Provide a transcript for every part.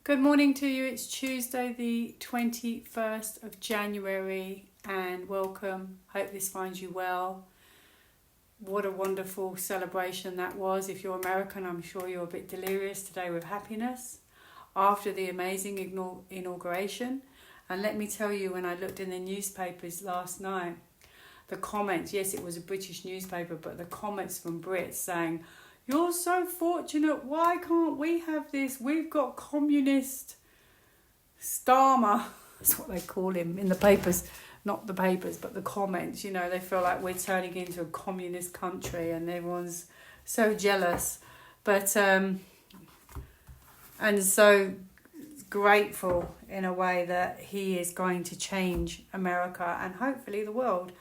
Good morning to you. It's Tuesday the 21st of January and welcome. Hope this finds you well. What a wonderful celebration that was. If you're American, I'm sure you're a bit delirious today with happiness after the amazing inauguration. And let me tell you, when I looked in the newspapers last night, the comments, yes, it was a British newspaper, but the comments from Brits saying, "You're so fortunate, why can't we have this? We've got communist Starmer." That's what they call him in the papers. Not the papers, but the comments. You know, they feel like we're turning into a communist country and everyone's so jealous. But, and so grateful in a way that he is going to change America and hopefully the world.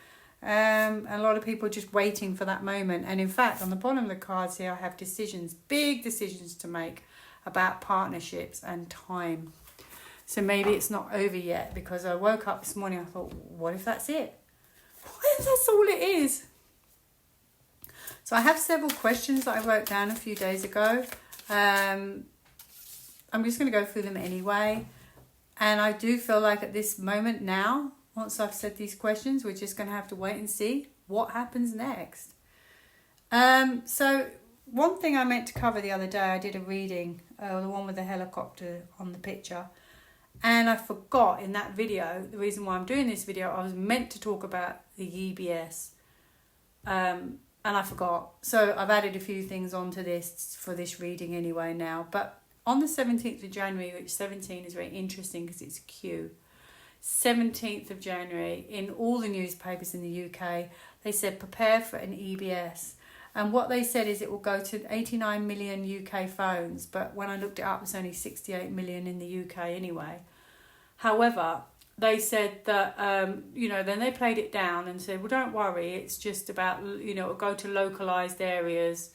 A lot of people are just waiting for that moment. And in fact, on the bottom of the cards here, I have decisions, big decisions to make about partnerships and time. So maybe it's not over yet, because I woke up this morning, I thought, what if that's it? What if that's all it is? So I have several questions that I wrote down a few days ago. I'm just going to go through them anyway. And I do feel like at this moment now, once I've said these questions, we're just going to have to wait and see what happens next. So one thing I meant to cover the other day, I did a reading, the one with the helicopter on the picture. And I forgot in that video, the reason why I'm doing this video, I was meant to talk about the EBS. And I forgot. So I've added a few things onto this for this reading anyway now. But on the 17th of January, which 17 is very interesting because it's a Q. 17th of January, in all the newspapers in the UK, they said prepare for an EBS. And what they said is it will go to 89 million UK phones, but when I looked it up, it's only 68 million in the UK anyway. However, they said that, then they played it down and said, well, don't worry, it's just about, it'll go to localised areas.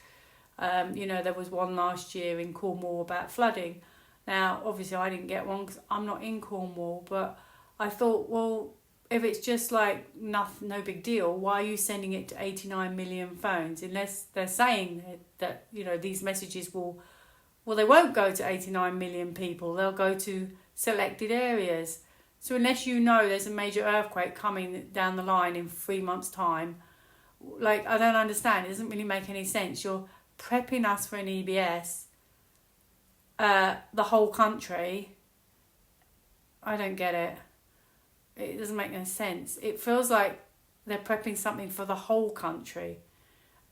There was one last year in Cornwall about flooding. Now, obviously, I didn't get one because I'm not in Cornwall, but I thought, well, if it's just like no big deal, why are you sending it to 89 million phones? Unless they're saying that these messages they won't go to 89 million people. They'll go to selected areas. So unless there's a major earthquake coming down the line in 3 months' time, I don't understand. It doesn't really make any sense. You're prepping us for an EBS, the whole country. I don't get it. It doesn't make no sense. It feels like they're prepping something for the whole country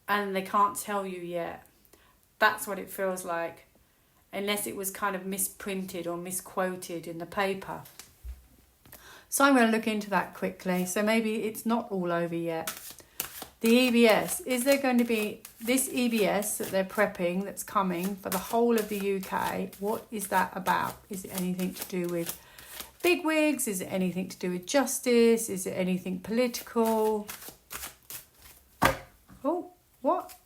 and they can't tell you yet. That's what it feels like. Unless it was kind of misprinted or misquoted in the paper. So I'm going to look into that quickly. So maybe it's not all over yet. The EBS. Is there going to be this EBS that they're prepping that's coming for the whole of the UK? What is that about? Is it anything to do with Big Wigs? Is it anything to do with justice? Is it anything political? Oh, what?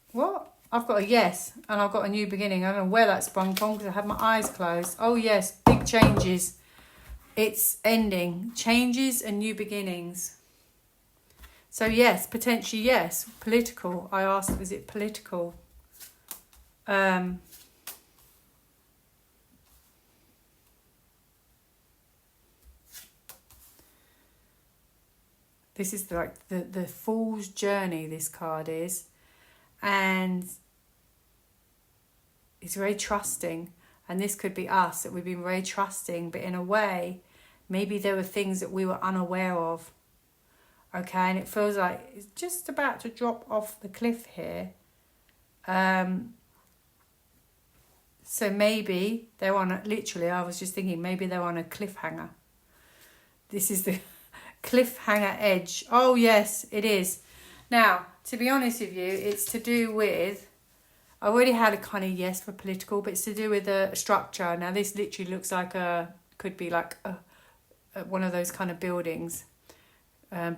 I've got a yes, and I've got a new beginning. I don't know where that sprung from because I had my eyes closed. Oh yes, big changes. It's ending. Changes and new beginnings. So yes, potentially yes. Political. I asked, was it political? This is like the fool's journey, this card is. And it's very trusting. And this could be us, that we've been very trusting. But in a way, maybe there were things that we were unaware of. Okay, and it feels like it's just about to drop off the cliff here. So maybe they're on I was just thinking, maybe they're on a cliffhanger. This is the cliffhanger edge. Oh yes, it is. Now, to be honest with you, it's to do with, I already had a kind of yes for political, but it's to do with the structure. Now this literally looks like could be like one of those kind of buildings.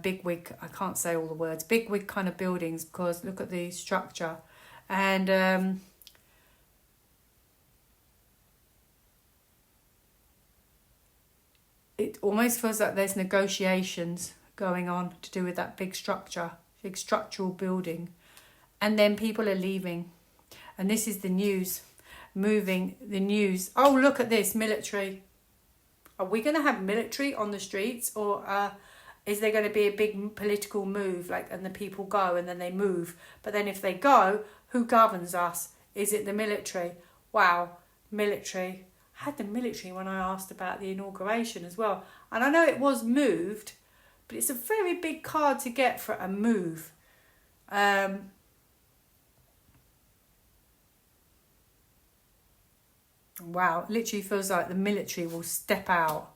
Big wig, I can't say all the words. Big wig kind of buildings, because look at the structure. And it almost feels like there's negotiations going on to do with that big structure, big structural building. And then people are leaving. And this is the news. moving the news. Oh, look at this, military. Are we going to have military on the streets, or is there going to be a big political move, like, and the people go and then they move? But then if they go, who governs us? Is it the military? Wow, military. I had the military when I asked about the inauguration as well. And I know it was moved, but it's a very big card to get for a move. Wow, it literally feels like the military will step out.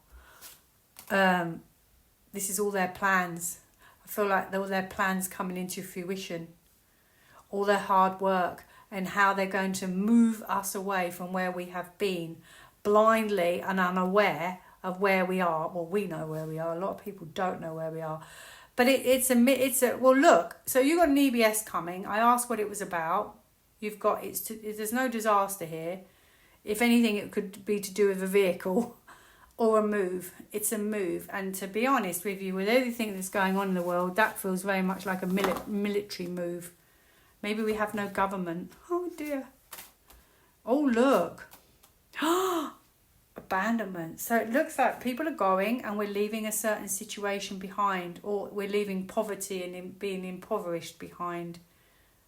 This is all their plans. I feel like all their plans coming into fruition. All their hard work and how they're going to move us away from where we have been, blindly and unaware of where we are. Well, we know where we are. A lot of people don't know where we are. But it's a well, look, so you got an EBS coming. I asked what it was about. You've got, there's no disaster here. If anything, it could be to do with a vehicle or a move. It's a move. And to be honest with you, with everything that's going on in the world, that feels very much like a military move. Maybe we have no government. Oh, dear. Oh, look. Abandonment. So it looks like people are going and we're leaving a certain situation behind, or we're leaving poverty and being impoverished behind.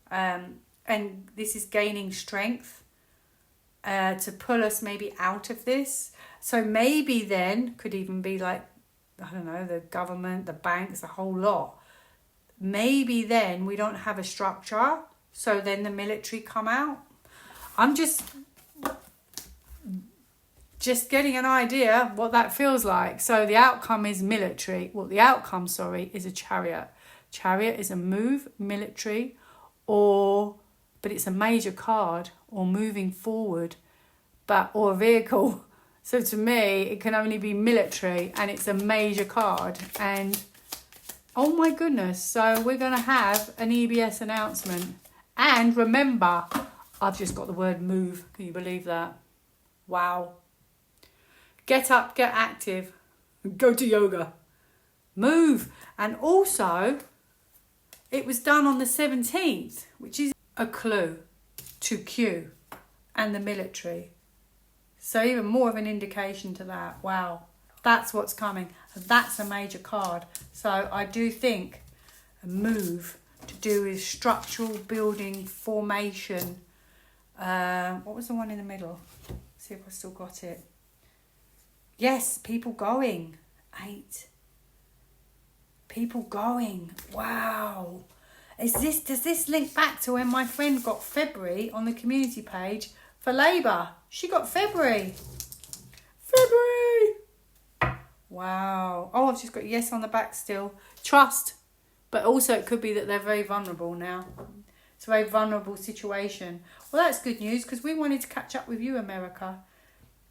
And this is gaining strength. To pull us maybe out of this. So maybe then could even be like, I don't know, the government, the banks, the whole lot. Maybe then we don't have a structure, so then the military come out. I'm just getting an idea what that feels like. So the outcome is military. Well, the outcome, is a chariot. Chariot is a move, military, but it's a major card, or moving forward, or a vehicle. So to me, it can only be military, and it's a major card. And oh my goodness, so we're going to have an EBS announcement. And remember, I've just got the word move. Can you believe that? Wow. Get up, get active, go to yoga. Move. And also, it was done on the 17th, which is a clue to Q and the military. So even more of an indication to that. Wow, that's what's coming. That's a major card. So I do think a move to do with structural building formation. What was the one in the middle? See if I still got it. Yes, people going. 8. People going. Wow. Does this link back to when my friend got February on the community page for Labour? She got February. February. Wow. Oh, I've just got yes on the back still. Trust. But also it could be that they're very vulnerable now. It's a very vulnerable situation. Well, that's good news, because we wanted to catch up with you, America.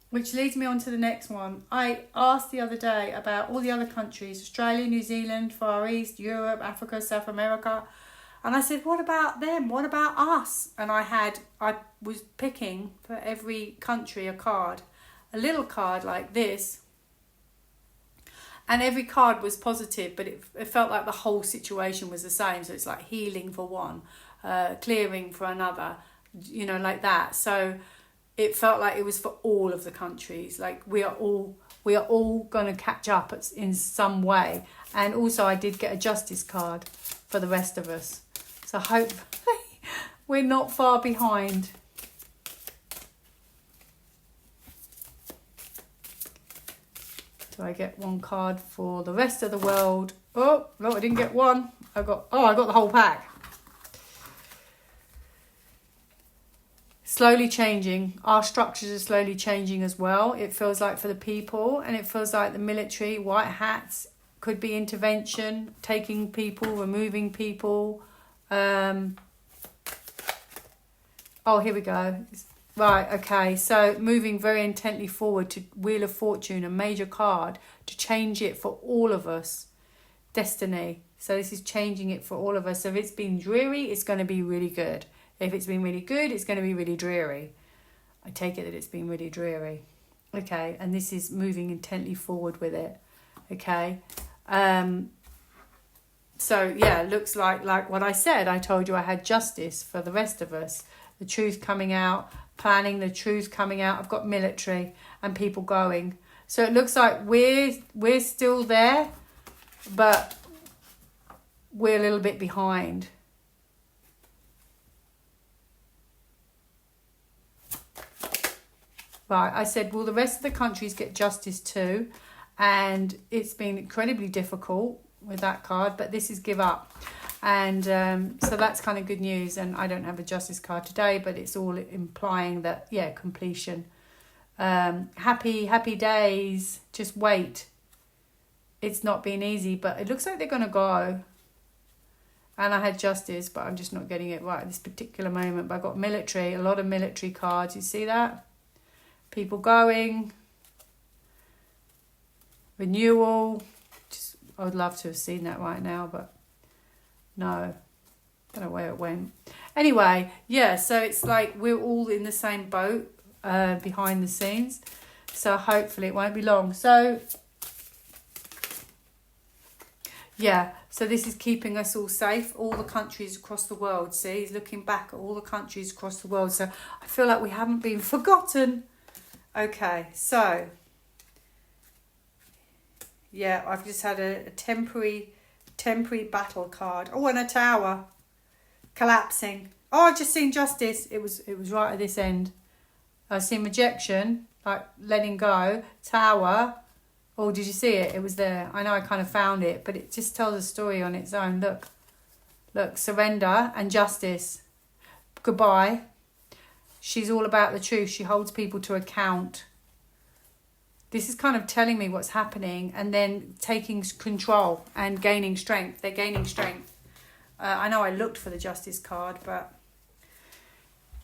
Which leads me on to the next one. I asked the other day about all the other countries, Australia, New Zealand, Far East, Europe, Africa, South America. And I said, what about them? What about us? And I was picking for every country a card, a little card like this. And every card was positive, but it felt like the whole situation was the same. So it's like healing for one, clearing for another, like that. So it felt like it was for all of the countries. Like we are all going to catch up in some way. And also I did get a justice card for the rest of us. So hopefully we're not far behind. Do I get one card for the rest of the world? Oh, no, I didn't get one. I got the whole pack. Slowly changing. Our structures are slowly changing as well. It feels like for the people, and it feels like the military, white hats, could be intervention, taking people, removing people. Oh, here we go. Right, okay. So moving very intently forward to Wheel of Fortune, a major card, to change it for all of us. Destiny. So this is changing it for all of us. So if it's been dreary, it's going to be really good. If it's been really good, it's going to be really dreary. I take it that it's been really dreary. Okay, and this is moving intently forward with it. Okay. So, yeah, looks like what I said. I told you I had justice for the rest of us. the truth coming out, planning, the truth coming out. I've got military and people going. So it looks like we're still there, but we're a little bit behind. Right, I said, will the rest of the countries get justice too? And it's been incredibly difficult with that card, but this is give up. And so that's kind of good news. And I don't have a justice card today, but it's all implying that, yeah, completion. Happy days. Just wait. It's not been easy, but it looks like they're going to go. And I had justice, but I'm just not getting it right at this particular moment. But I got military, a lot of military cards. You see that? People going. Renewal. Just, I would love to have seen that right now, but no. Don't know where it went. Anyway, yeah, so it's like we're all in the same boat behind the scenes. So hopefully it won't be long. So, yeah, so this is keeping us all safe. All the countries across the world. See, he's looking back at all the countries across the world. So I feel like we haven't been forgotten. Okay, so, yeah, I've just had a temporary battle card. Oh, and a tower collapsing. Oh, I've just seen justice. It was right at this end. I've seen rejection, like letting go, tower. Oh, did you see it? It was there. I know I kind of found it, but it just tells a story on its own. Look, surrender and justice. Goodbye. She's all about the truth. She holds people to account. This is kind of telling me what's happening and then taking control and gaining strength. They're gaining strength. I know I looked for the justice card, but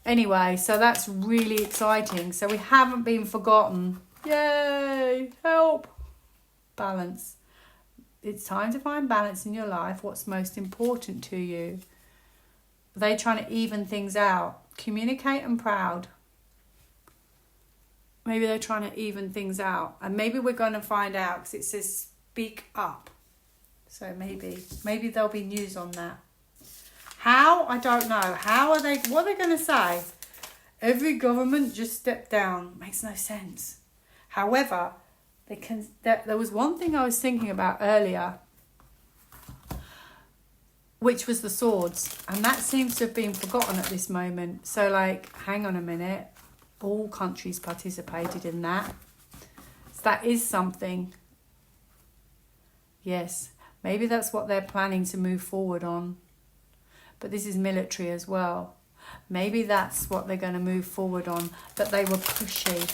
anyway, so that's really exciting. So we haven't been forgotten. Yay! Help! Balance. It's time to find balance in your life. What's most important to you? Are they trying to even things out? Communicate and proud. Maybe they're trying to even things out. And maybe we're going to find out because it says speak up. So maybe there'll be news on that. How? I don't know. How are they? What are they going to say? Every government just stepped down. Makes no sense. However, there was one thing I was thinking about earlier, which was the swords. And that seems to have been forgotten at this moment. So, like, hang on a minute. All countries participated in that. So that is something. Yes, maybe that's what they're planning to move forward on. But this is military as well. Maybe that's what they're going to move forward on. That they were pushy.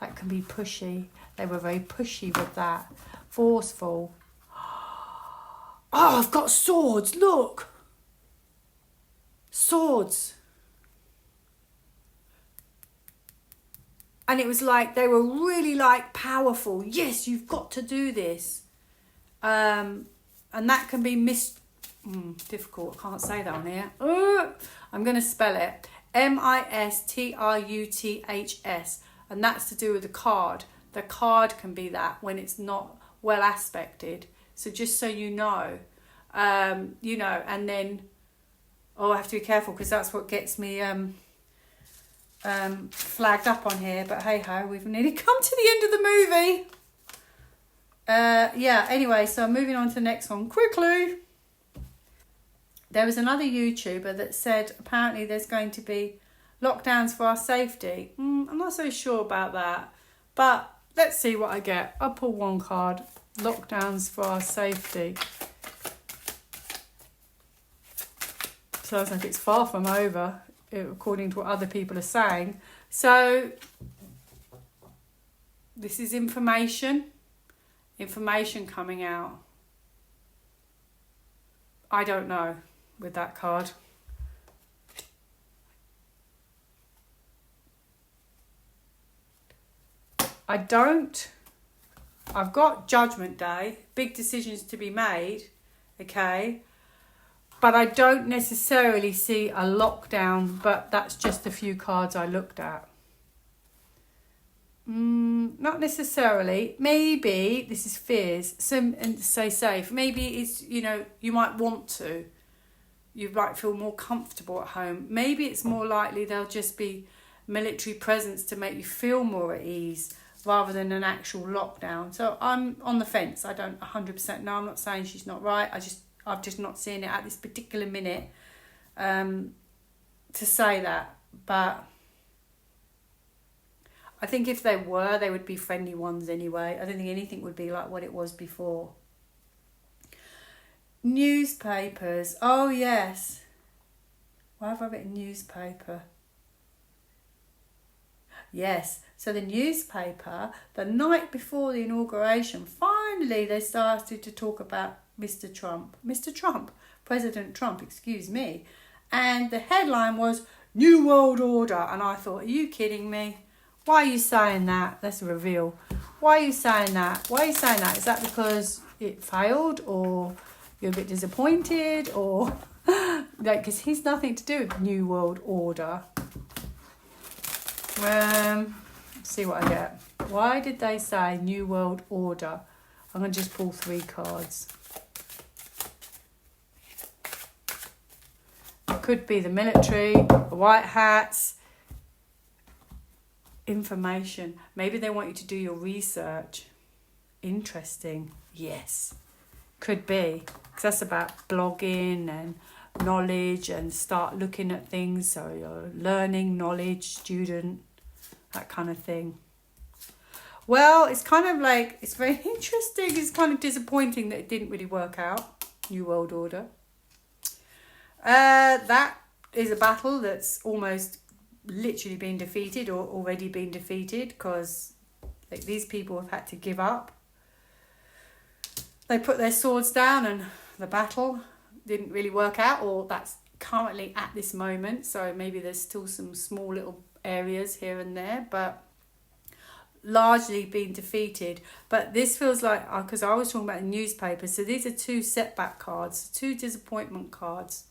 That can be pushy. They were very pushy with that. Forceful. Oh, I've got swords. Look. Swords. And it was like they were really like powerful. Yes, you've got to do this. And that can be difficult. I can't say that on here. I'm going to spell it. mistruths. And that's to do with the card. The card can be that when it's not well aspected. So just so you know, and then, I have to be careful because that's what gets me flagged up on here. But hey ho, we've nearly come to the end of the movie. Anyway, so I'm moving on to the next one quickly. There was another YouTuber that said apparently there's going to be lockdowns for our safety. I'm not so sure about that, but let's see what I get. I'll pull one card. Lockdowns for our safety. Sounds like it's far from over, according to what other people are saying. So this is information coming out. I don't know with that card. I've got Judgment Day, big decisions to be made, okay? But I don't necessarily see a lockdown, but that's just a few cards I looked at. Not necessarily. Maybe, this is fears, and stay safe. Maybe it's, you might want to. you might feel more comfortable at home. Maybe it's more likely there'll just be military presence to make you feel more at ease rather than an actual lockdown. So I'm on the fence. I don't 100% know. I'm not saying she's not right. I've just not seen it at this particular minute to say that. But I think if they were, they would be friendly ones anyway. I don't think anything would be like what it was before. Newspapers. Oh, yes. Why have I written newspaper? Yes. So the newspaper, the night before the inauguration, finally they started to talk about President Trump, excuse me. And the headline was New World Order. And I thought, are you kidding me? Why are you saying that? That's a reveal. Why are you saying that? Why are you saying that? Is that because it failed, or you're a bit disappointed, or like, because he's nothing to do with New World Order. Let's see what I get. Why did they say New World Order? I'm going to just pull 3 cards. It could be the military, the white hats, information. Maybe they want you to do your research. Interesting. Yes. Could be. Because that's about blogging and knowledge and start looking at things. So you're learning, knowledge, student, that kind of thing. Well, it's kind of like, it's very interesting. It's kind of disappointing that it didn't really work out. New World Order. That is a battle that's almost literally been defeated or already been defeated, because like, these people have had to give up. They put their swords down and the battle didn't really work out, or that's currently at this moment. So maybe there's still some small little areas here and there, but largely been defeated. But this feels like, because I was talking about the newspaper, so these are 2 setback cards, 2 disappointment cards.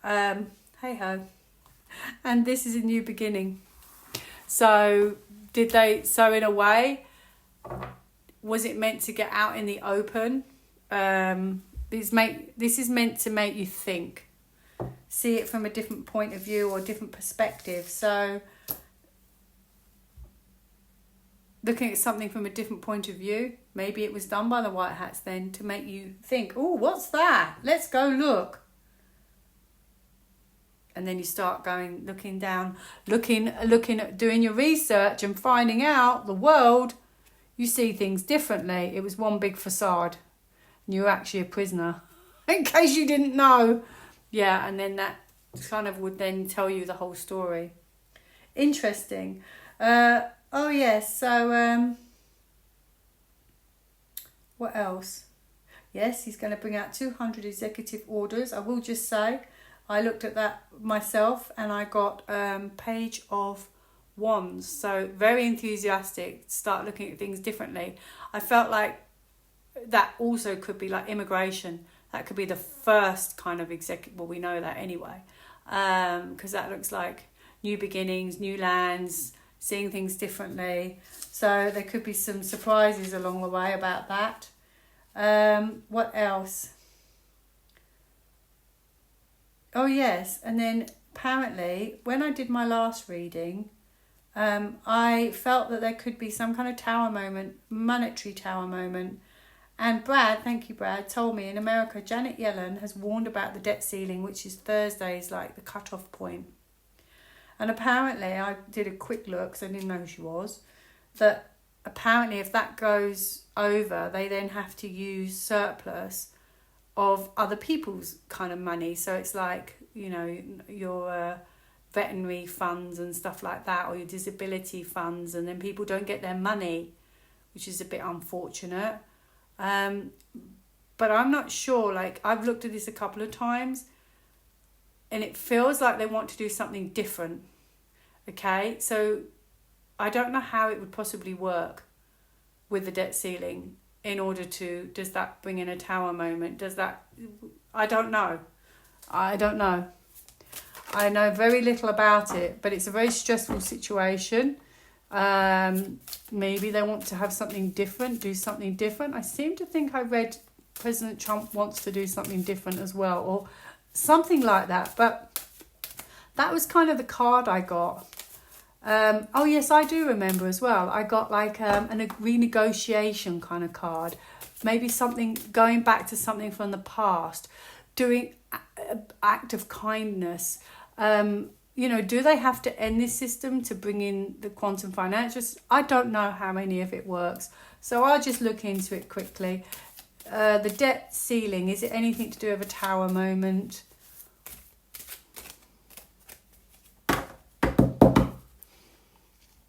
Hey ho. And this is a new beginning. So in a way, was it meant to get out in the open? This is meant to make you think, see it from a different point of view or different perspective. So looking at something from a different point of view, maybe it was done by the white hats then to make you think, oh, what's that? Let's go look. And then you start looking at doing your research and finding out the world, you see things differently. It was one big facade. And you're actually a prisoner, in case you didn't know. Yeah, and then that kind of would then tell you the whole story. Interesting. Oh, yes, so what else? Yes, he's going to bring out 200 executive orders. I will just say, I looked at that myself and I got Page of Wands. So very enthusiastic, start looking at things differently. I felt like that also could be like immigration. That could be the first kind of executive, well, we know that anyway. Because that looks like new beginnings, new lands, seeing things differently. So there could be some surprises along the way about that. What else? Oh, yes. And then apparently, when I did my last reading, I felt that there could be some kind of tower moment, monetary tower moment. And Brad, thank you, Brad, told me in America, Janet Yellen has warned about the debt ceiling, which is Thursdays, like the cut-off point. And apparently, I did a quick look, because I didn't know who she was, that apparently if that goes over, they then have to use surplus of other people's kind of money. So it's like, you know, your veterinary funds and stuff like that, or your disability funds, and then people don't get their money, which is a bit unfortunate. But I'm not sure, like, I've looked at this a couple of times and it feels like they want to do something different. Okay, so I don't know how it would possibly work with the debt ceiling in order to, does that bring in a tower moment? Does that, I don't know. I know very little about it, but it's a very stressful situation. Maybe they want to have something different, do something different. I seem to think I read President Trump wants to do something different as well, or something like that. But that was kind of the card I got. Oh yes, I do remember as well. I got like a renegotiation kind of card. Maybe something, going back to something from the past, doing an act of kindness. Do they have to end this system to bring in the quantum financials? I don't know how many of it works. So I'll just look into it quickly. The debt ceiling, is it anything to do with a tower moment?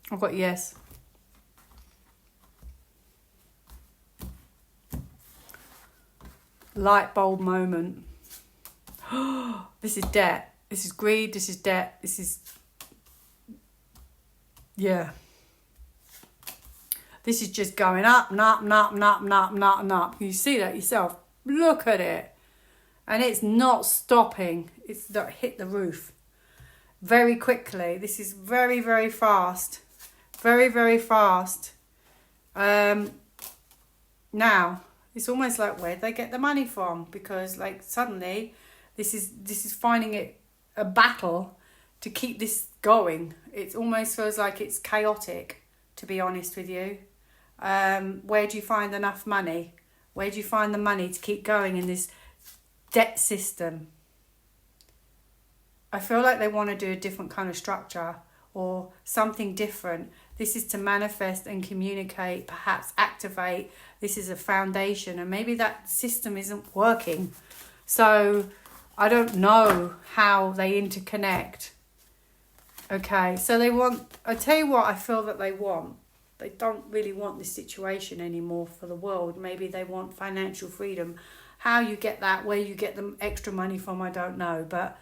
I've got yes. Light bulb moment. This is debt. This is greed. This is debt. This is... yeah. This is just going up and up and up and up and up and up and up. You see that yourself. Look at it. And it's not stopping. It's hit the roof. Very quickly. This is very, very fast. Very, very fast. Now, it's almost like where'd they get the money from? Because like suddenly this is finding it a battle to keep this going. It almost feels like it's chaotic, to be honest with you. Where do you find enough money? Where do you find the money to keep going in this debt system? I feel like they want to do a different kind of structure or something different. This is to manifest and communicate, perhaps activate. This is a foundation, and maybe that system isn't working. So I don't know how they interconnect. Okay, so they want, I tell you what I feel that they want. They don't really want this situation anymore for the world. Maybe they want financial freedom. How you get that, where you get the extra money from, I don't know. But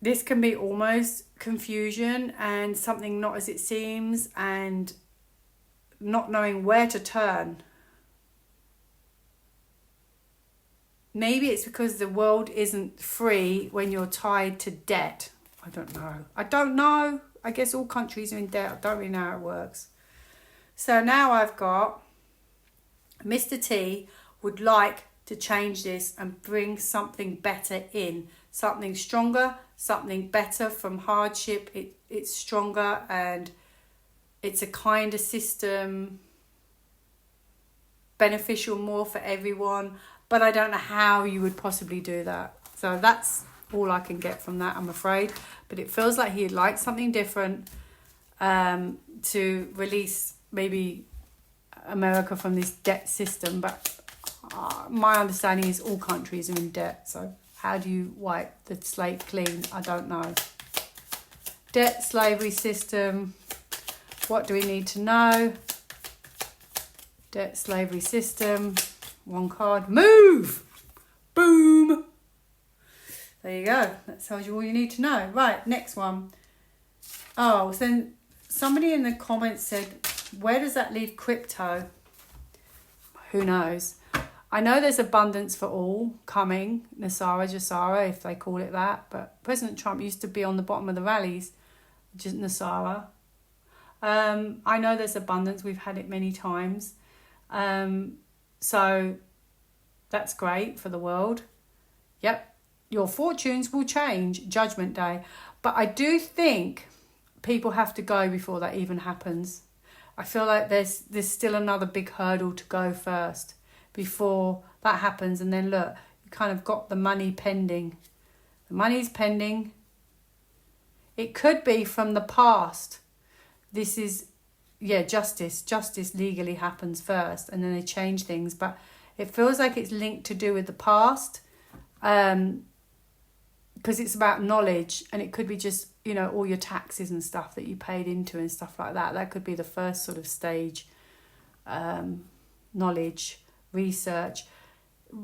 this can be almost confusion and something not as it seems and not knowing where to turn. Maybe it's because the world isn't free when you're tied to debt. I don't know. I guess all countries are in debt. I don't really know how it works. So now I've got Mr. T would like to change this and bring something better in. Something stronger, something better from hardship. It's stronger and it's a kinder system, beneficial more for everyone. But I don't know how you would possibly do that. So that's all I can get from that, I'm afraid. But it feels like he'd like something different to release maybe America from this debt system. But my understanding is all countries are in debt. So how do you wipe the slate clean? I don't know. Debt, slavery system. What do we need to know? Debt, slavery system. One card. Move! Boom! There you go. That tells you all you need to know. Right, next one. Oh, so then somebody in the comments said, where does that leave crypto? Who knows? I know there's abundance for all coming. Nasara, Jasara, if they call it that. But President Trump used to be on the bottom of the rallies. Just Nasara. I know there's abundance. We've had it many times. So that's great for the world. Yep. Your fortunes will change. Judgment Day. But I do think people have to go before that even happens. I feel like there's still another big hurdle to go first before that happens. And then look, you kind of got the money pending. The money's pending. It could be from the past. This is, justice. Justice legally happens first and then they change things. But it feels like it's linked to do with the past. Because it's about knowledge, and it could be just, all your taxes and stuff that you paid into and stuff like that. That could be the first sort of stage. Knowledge, research,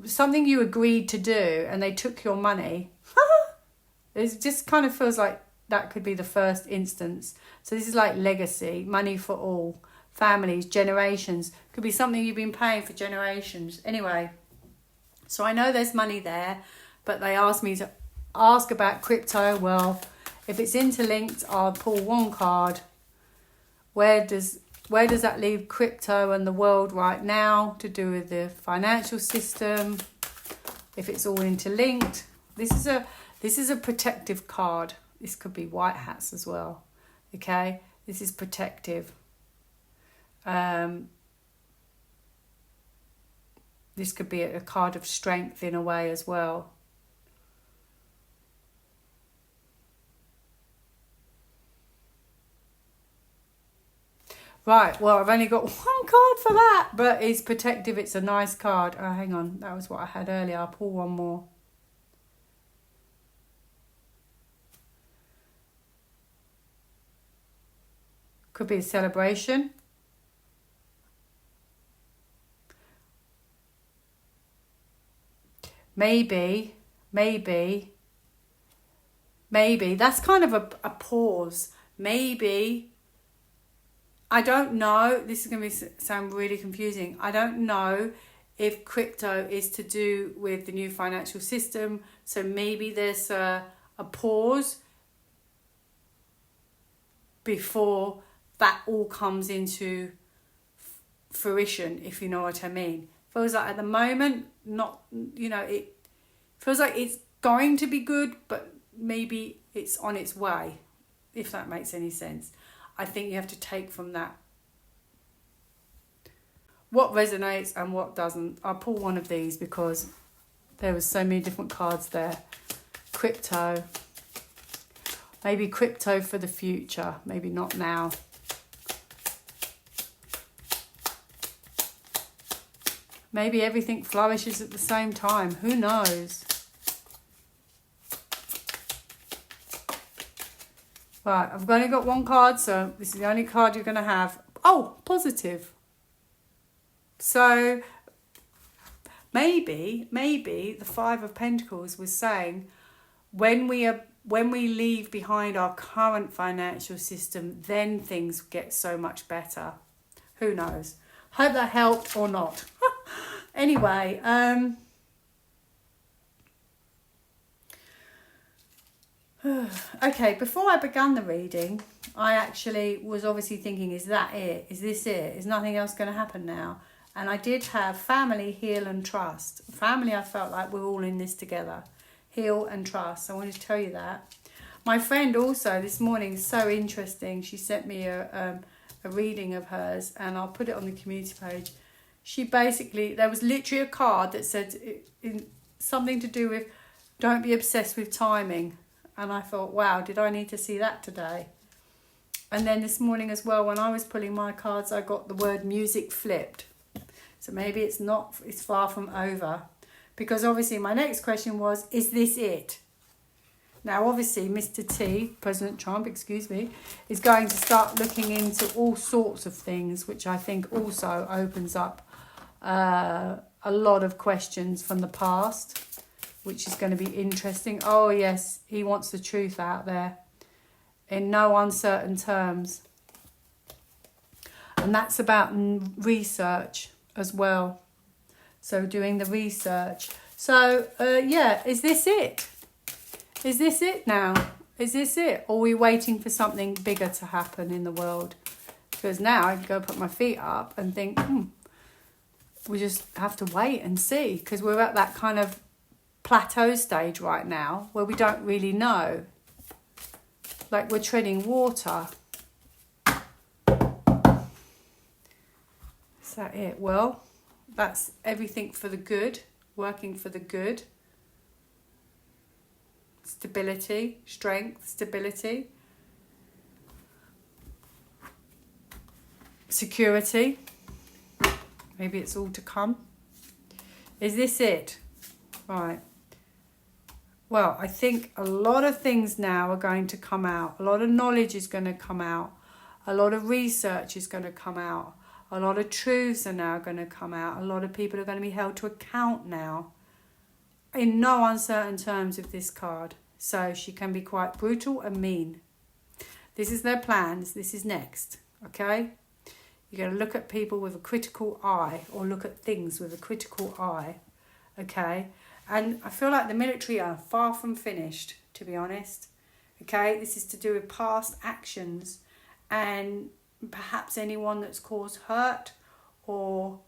something you agreed to do and they took your money. It just kind of feels like that could be the first instance. So this is like legacy, money for all, families, generations. Could be something you've been paying for generations. Anyway, so I know there's money there, but they asked me to ask about crypto. Well, if it's interlinked, I'll pull one card. Where does Where does that leave crypto and the world right now to do with the financial system? If it's all interlinked. This is a protective card. This could be white hats as well. Okay? This is protective. This could be a card of strength in a way as well. Right, well, I've only got one card for that, but it's protective. It's a nice card. Oh, hang on. That was what I had earlier. I'll pull one more. Could be a celebration. Maybe. That's kind of a pause. Maybe. I don't know. This is going to sound really confusing. I don't know if crypto is to do with the new financial system. So maybe there's a pause before that all comes into fruition, if you know what I mean. Feels like at the moment, it feels like it's going to be good, but maybe it's on its way, if that makes any sense. I think you have to take from that what resonates and what doesn't. I'll pull one of these because there was so many different cards there. Crypto. Maybe crypto for the future. Maybe not now. Maybe everything flourishes at the same time. Who knows? Right, I've only got one card, so this is the only card you're going to have. Oh, positive. So maybe the Five of Pentacles was saying when we leave behind our current financial system, then things get so much better. Who knows? Hope that helped or not. Anyway, okay, before I began the reading, I actually was obviously thinking, is that it? Is this it? Is nothing else going to happen now? And I did have family, heal and trust. Family, I felt like we're all in this together. Heal and trust. I wanted to tell you that. My friend also this morning, so interesting, she sent me a reading of hers, and I'll put it on the community page. She basically, there was literally a card that said something to do with don't be obsessed with timing. And I thought, wow, did I need to see that today? And then this morning as well, when I was pulling my cards, I got the word music flipped. So maybe it's far from over. Because obviously my next question was, is this it? Now, obviously, Mr. T, President Trump, is going to start looking into all sorts of things, which I think also opens up a lot of questions from the past, which is going to be interesting. Oh, yes, he wants the truth out there in no uncertain terms. And that's about research as well. So doing the research. So, is this it? Is this it now? Is this it? Or are we waiting for something bigger to happen in the world? Because now I can go put my feet up and think, we just have to wait and see. Because we're at that kind of plateau stage right now where we don't really know. Like we're treading water. Is that it? Well, that's everything for the good. Working for the good. Stability, strength, stability. Security. Maybe it's all to come. Is this it? Right. Well, I think a lot of things now are going to come out. A lot of knowledge is going to come out. A lot of research is going to come out. A lot of truths are now going to come out. A lot of people are going to be held to account now. In no uncertain terms with this card. So she can be quite brutal and mean. This is their plans. This is next. Okay? You're going to look at people with a critical eye, or look at things with a critical eye. Okay? And I feel like the military are far from finished, to be honest. Okay? This is to do with past actions. And perhaps anyone that's caused hurt or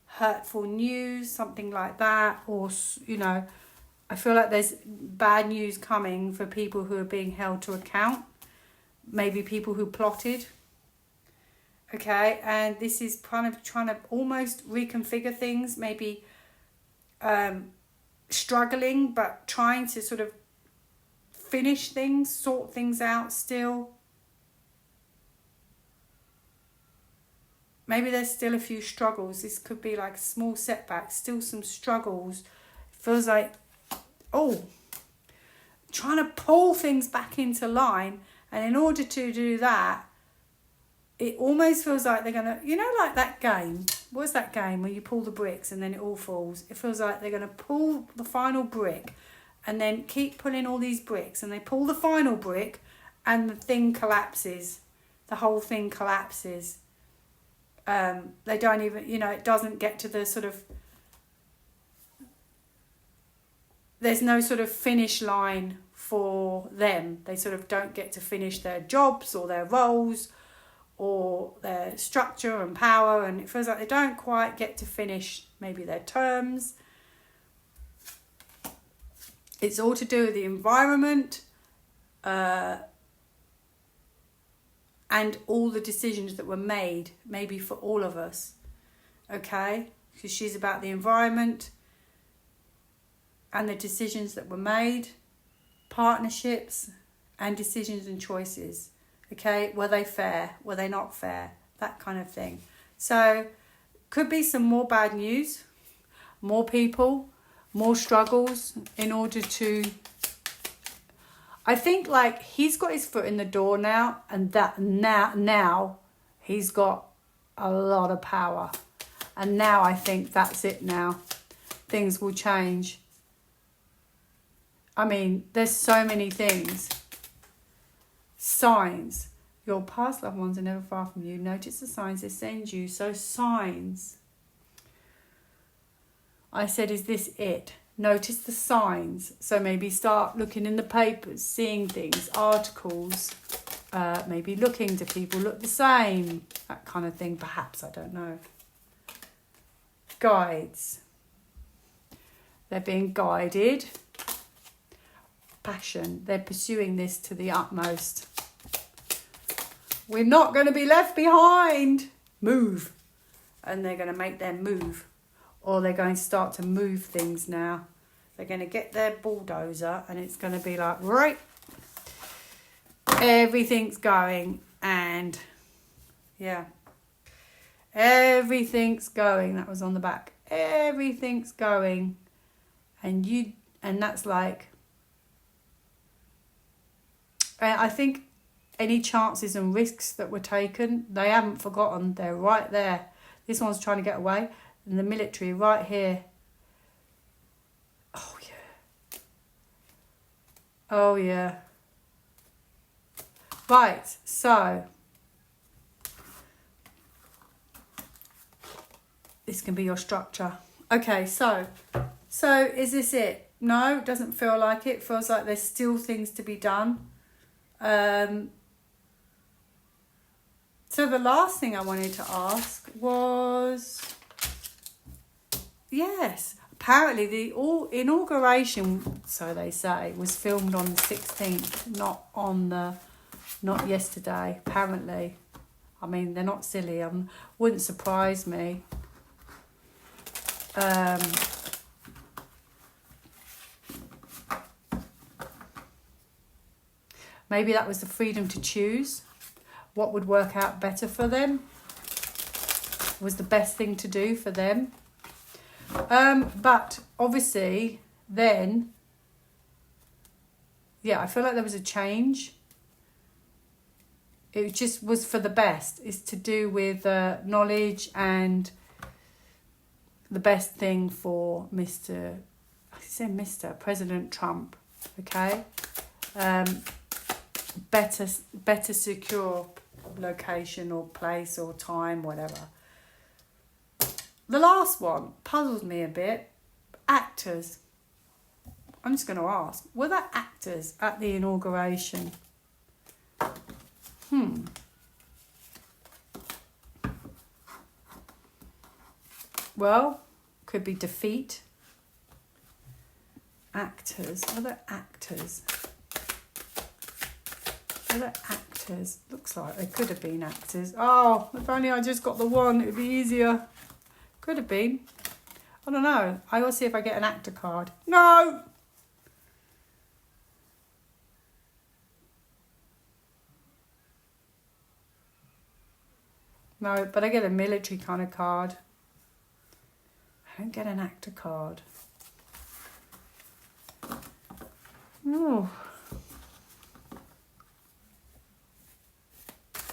hurtful news, something like that, or, you know, I feel like there's bad news coming for people who are being held to account, maybe people who plotted, okay, and this is kind of trying to almost reconfigure things, maybe struggling, but trying to sort of finish things, sort things out still. Maybe there's still a few struggles. This could be like a small setback, still some struggles. It feels like, trying to pull things back into line. And in order to do that, it almost feels like they're going to, you know, like that game. What's that game where you pull the bricks and then it all falls? It feels like they're going to pull the final brick and then keep pulling all these bricks. And they pull the final brick and the thing collapses. The whole thing collapses. They don't even, you know, it doesn't get to the sort of, there's no sort of finish line for them. They sort of don't get to finish their jobs or their roles or their structure and power, and it feels like they don't quite get to finish maybe their terms. It's all to do with the environment, and all the decisions that were made, maybe for all of us, okay? Because she's about the environment and the decisions that were made, partnerships and decisions and choices, okay? Were they fair? Were they not fair? That kind of thing. So, could be some more bad news, more people, more struggles in order to... I think like he's got his foot in the door now, and that now he's got a lot of power. And now I think that's it now. Things will change. I mean, there's so many things. Signs. Your past loved ones are never far from you. Notice the signs they send you. So signs. I said, is this it? Notice the signs. So maybe start looking in the papers, seeing things, articles, maybe looking, do people look the same? That kind of thing, perhaps, I don't know. Guides. They're being guided. Passion. They're pursuing this to the utmost. We're not going to be left behind. Move. And they're going to make their move. Or they're going to start to move things now. They're going to get their bulldozer and it's going to be like, right, everything's going, and yeah, everything's going. That was on the back. Everything's going, and that's like, I think any chances and risks that were taken, they haven't forgotten. They're right there. This one's trying to get away. And the military right here. Oh, yeah. Oh, yeah. Right, so. This can be your structure. Okay, so is this it? No, it doesn't feel like it. It feels like there's still things to be done. So the last thing I wanted to ask was... Yes, apparently the inauguration, so they say, was filmed on the 16th, not yesterday, apparently. I mean, they're not silly, wouldn't surprise me. Maybe that was the freedom to choose what would work out better for them, was the best thing to do for them. But obviously then, yeah, I feel like there was a change. It just was for the best. It's to do with knowledge and the best thing for Mr. President Trump. Okay, better secure location or place or time, whatever. The last one puzzles me a bit. Actors. I'm just going to ask, were there actors at the inauguration? Well, could be defeat. Actors. Other actors. Other actors. Looks like they could have been actors. Oh, if only I just got the one, it would be easier. Could have been. I don't know. I will see if I get an actor card. No! No, but I get a military kind of card. I don't get an actor card. Oh.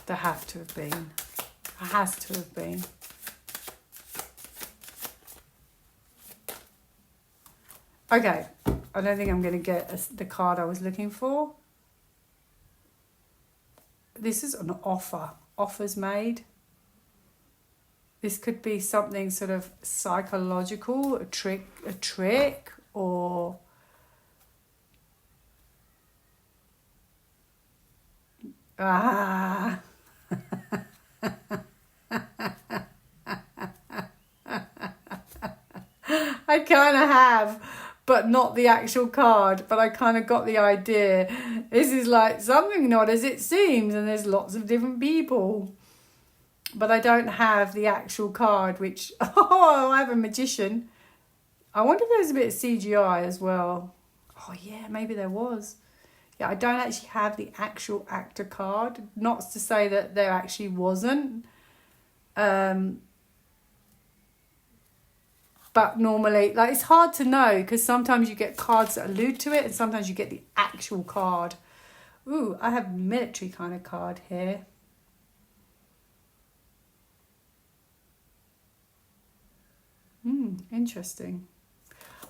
There have to have been. There has to have been. Okay. I don't think I'm going to get the card I was looking for. This is an offer. Offers made. This could be something sort of psychological, a trick, or I kind of have, but not the actual card, but I kind of got the idea. This is like something not as it seems, and there's lots of different people. But I don't have the actual card, which, I have a magician. I wonder if there's a bit of CGI as well. Oh, yeah, maybe there was. Yeah, I don't actually have the actual actor card. Not to say that there actually wasn't. But normally, like, it's hard to know because sometimes you get cards that allude to it and sometimes you get the actual card. Ooh, I have military kind of card here. Interesting.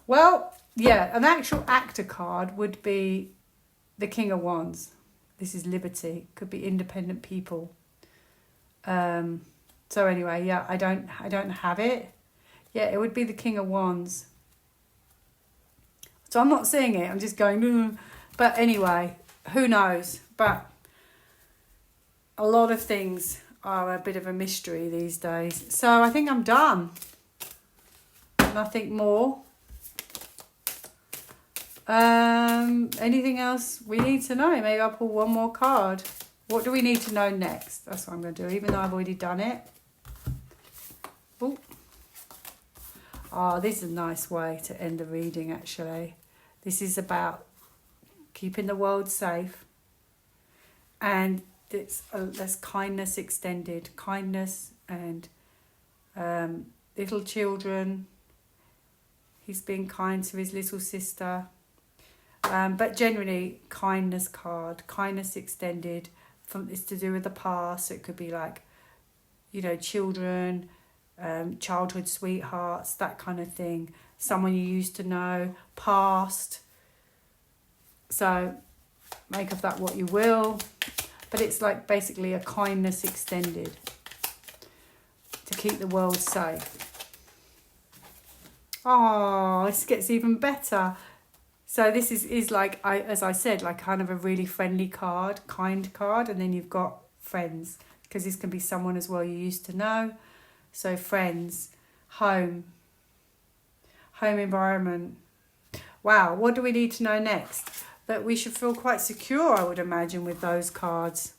Well, yeah, an actual actor card would be the King of Wands. This is liberty. Could be independent people. So anyway, yeah, I don't have it. Yeah, it would be the King of Wands. So I'm not seeing it. I'm just going. But anyway, who knows? But a lot of things are a bit of a mystery these days. So I think I'm done. Nothing more. Anything else we need to know? Maybe I'll pull one more card. What do we need to know next? That's what I'm going to do, even though I've already done it. Ooh. Oh, this is a nice way to end the reading, actually. This is about keeping the world safe. And there's kindness extended. Kindness and little children. He's being kind to his little sister. But generally, kindness card. Kindness extended. It's to do with the past. It could be like, children, childhood sweethearts, that kind of thing. Someone you used to know, past. So make of that what you will. But it's like basically a kindness extended to keep the world safe. Oh, this gets even better. So this is like, as I said, like kind of a really friendly card, kind card. And then you've got friends, because this can be someone as well you used to know. So friends, home environment. Wow, what do we need to know next? That we should feel quite secure, I would imagine, with those cards.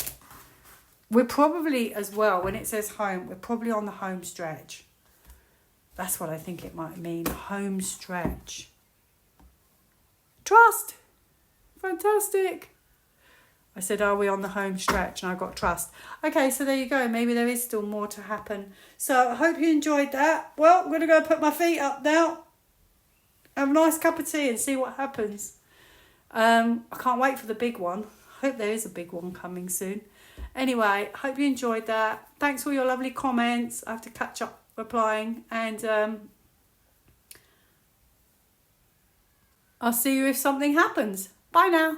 We're probably, as well, when it says home, we're probably on the home stretch. That's what I think it might mean. Home stretch. Trust. Fantastic. I said, are we on the home stretch? And I got trust. Okay, so there you go. Maybe there is still more to happen. So I hope you enjoyed that. Well, I'm going to go put my feet up now. Have a nice cup of tea and see what happens. I can't wait for the big one. I hope there is a big one coming soon. Anyway, hope you enjoyed that. Thanks for all your lovely comments. I have to catch up replying, and I'll see you if something happens. Bye now.